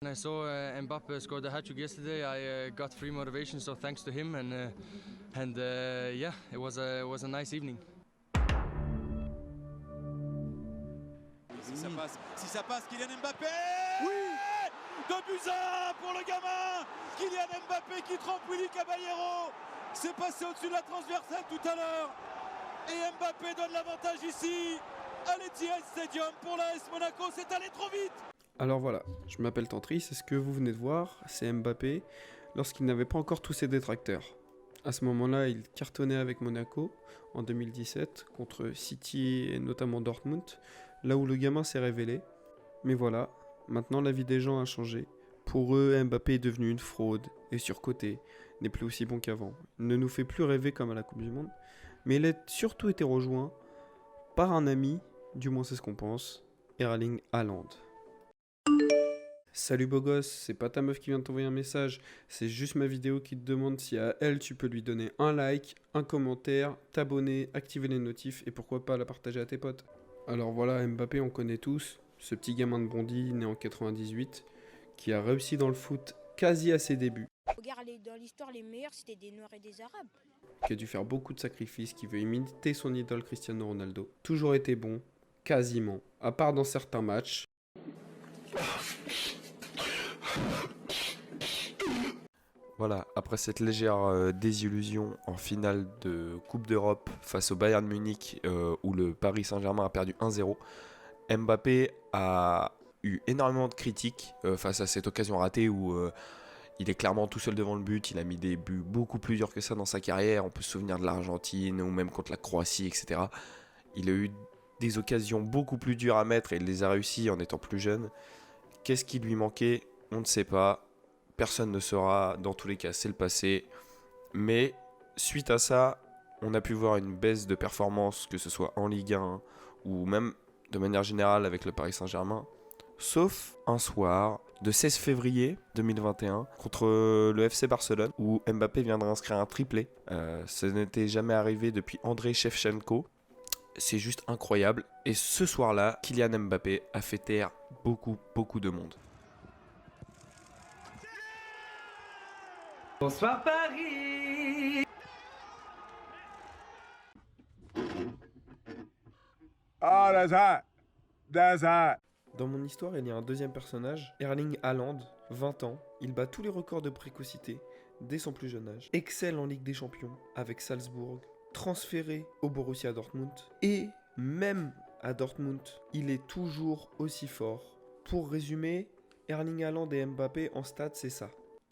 When I saw Mbappe score the hat-trick yesterday, I got free motivation, so thanks to him, yeah, it was a nice evening. Si ça passe, Kylian Mbappé. Oui. 2-1 pour le gamin Kylian Mbappé qui trompe Willy Caballero. C'est passé au-dessus de la transversale tout à l'heure. Et Mbappé donne l'avantage ici à l'Etihad Stadium pour l'AS Monaco. C'est allé trop vite. Alors voilà, je m'appelle Tantris, c'est ce que vous venez de voir, c'est Mbappé, lorsqu'il n'avait pas encore tous ses détracteurs. À ce moment-là, il cartonnait avec Monaco en 2017 contre City et notamment Dortmund, là où le gamin s'est révélé. Mais voilà, maintenant la vie des gens a changé. Pour eux, Mbappé est devenu une fraude et surcoté, n'est plus aussi bon qu'avant. Il ne nous fait plus rêver comme à la Coupe du Monde, mais il a surtout été rejoint par un ami, du moins c'est ce qu'on pense, Erling Haaland. Salut beau gosse, c'est pas ta meuf qui vient de t'envoyer un message, c'est juste ma vidéo qui te demande si à elle tu peux lui donner un like, un commentaire, t'abonner, activer les notifs et pourquoi pas la partager à tes potes. Alors voilà, Mbappé on connaît tous, ce petit gamin de Bondy né en 98 qui a réussi dans le foot quasi à ses débuts. Regarde, dans l'histoire, les meilleurs c'était des Noirs et des Arabes. Qui a dû faire beaucoup de sacrifices, qui veut imiter son idole Cristiano Ronaldo. Toujours été bon, quasiment, à part dans certains matchs. Voilà, après cette légère désillusion en finale de Coupe d'Europe face au Bayern Munich où le Paris Saint-Germain a perdu 1-0, Mbappé a eu énormément de critiques face à cette occasion ratée où il est clairement tout seul devant le but, il a mis des buts beaucoup plus durs que ça dans sa carrière, on peut se souvenir de l'Argentine ou même contre la Croatie, etc. Il a eu des occasions beaucoup plus dures à mettre et il les a réussi en étant plus jeune. Qu'est-ce qui lui manquait? On ne sait pas. Personne ne saura, dans tous les cas c'est le passé, mais suite à ça, on a pu voir une baisse de performance, que ce soit en Ligue 1 ou même de manière générale avec le Paris Saint-Germain, sauf un soir de 16 février 2021 contre le FC Barcelone où Mbappé viendra inscrire un triplé. Ça n'était jamais arrivé depuis Andrei Shevchenko. C'est juste incroyable. Et ce soir-là, Kylian Mbappé a fait taire beaucoup de monde. Bonsoir Paris. Oh, that's hot. That's hot. Dans mon histoire, il y a un deuxième personnage, Erling Haaland, 20 ans. Il bat tous les records de précocité dès son plus jeune âge. Excelle en Ligue des Champions avec Salzbourg, transféré au Borussia Dortmund. Et même à Dortmund, il est toujours aussi fort. Pour résumer, Erling Haaland et Mbappé en stats, c'est ça.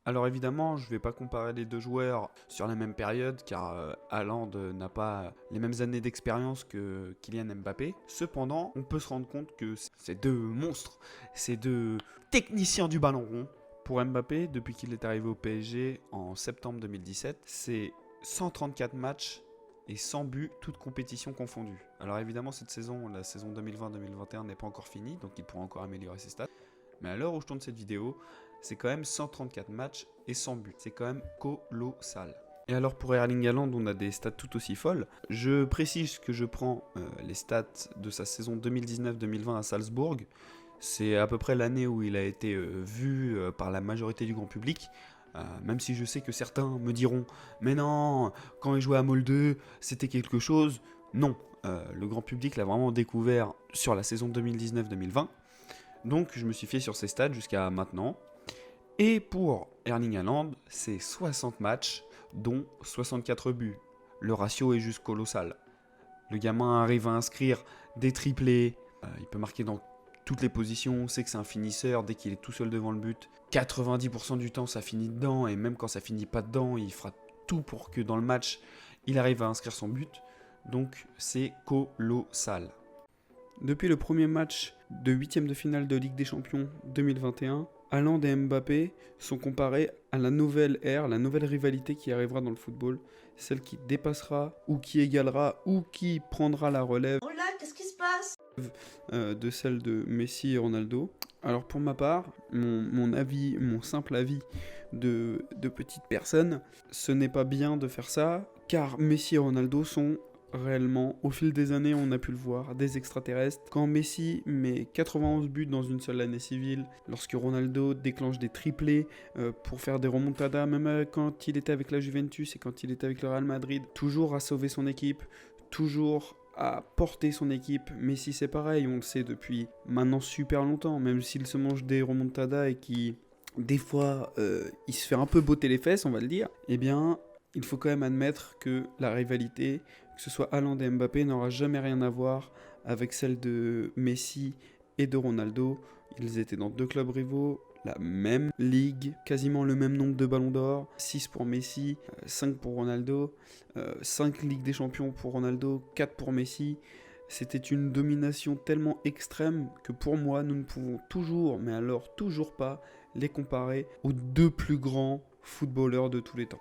Alors évidemment, je ne vais pas comparer les deux joueurs sur la même période car Haaland n'a pas les mêmes années d'expérience que Kylian Mbappé. Cependant, on peut se rendre compte que c'est deux monstres, c'est deux techniciens du ballon rond. Pour Mbappé, depuis qu'il est arrivé au PSG en septembre 2017, c'est 134 matchs et 100 buts, toutes compétitions confondues. Alors évidemment, cette saison, la saison 2020-2021 n'est pas encore finie, donc il pourra encore améliorer ses stats. Mais à l'heure où je tourne cette vidéo, c'est quand même 134 matchs et 100 buts. C'est quand même colossal. Et alors pour Erling Haaland, on a des stats tout aussi folles. Je précise que je prends les stats de sa saison 2019-2020 à Salzbourg. C'est à peu près l'année où il a été vu par la majorité du grand public. Même si je sais que certains me diront « Mais non, quand il jouait à Molde, c'était quelque chose ». Non, le grand public l'a vraiment découvert sur la saison 2019-2020. Donc je me suis fié sur ses stats jusqu'à maintenant. Et pour Erling Haaland, c'est 60 matchs, dont 64 buts. Le ratio est juste colossal. Le gamin arrive à inscrire des triplés, il peut marquer dans toutes les positions, on sait que c'est un finisseur dès qu'il est tout seul devant le but. 90% du temps ça finit dedans, et même quand ça finit pas dedans, il fera tout pour que dans le match, il arrive à inscrire son but. Donc c'est colossal. Depuis le premier match de 8e de finale de Ligue des Champions 2021, Haaland et Mbappé sont comparés à la nouvelle ère, la nouvelle rivalité qui arrivera dans le football, celle qui dépassera ou qui égalera ou qui prendra la relève Oh là, qu'est-ce qui se passe de celle de Messi et Ronaldo. Alors pour ma part, mon avis, mon simple avis de petite personne, ce n'est pas bien de faire ça, car Messi et Ronaldo sont réellement. Au fil des années, on a pu le voir, des extraterrestres. Quand Messi met 91 buts dans une seule année civile, lorsque Ronaldo déclenche des triplés pour faire des remontadas, même quand il était avec la Juventus et quand il était avec le Real Madrid, toujours à sauver son équipe, toujours à porter son équipe. Messi c'est pareil, on le sait depuis maintenant super longtemps, même s'il se mange des remontadas et qui des fois il se fait un peu botter les fesses, on va le dire, eh bien il faut quand même admettre que la rivalité, que ce soit Haaland et Mbappé, n'aura jamais rien à voir avec celle de Messi et de Ronaldo. Ils étaient dans 2 clubs rivaux, la même ligue, quasiment le même nombre de ballons d'or, 6 pour Messi, 5 pour Ronaldo, 5 Ligues des Champions pour Ronaldo, 4 pour Messi. C'était une domination tellement extrême que pour moi, nous ne pouvons toujours, mais alors toujours pas, les comparer aux 2 plus grands footballeurs de tous les temps.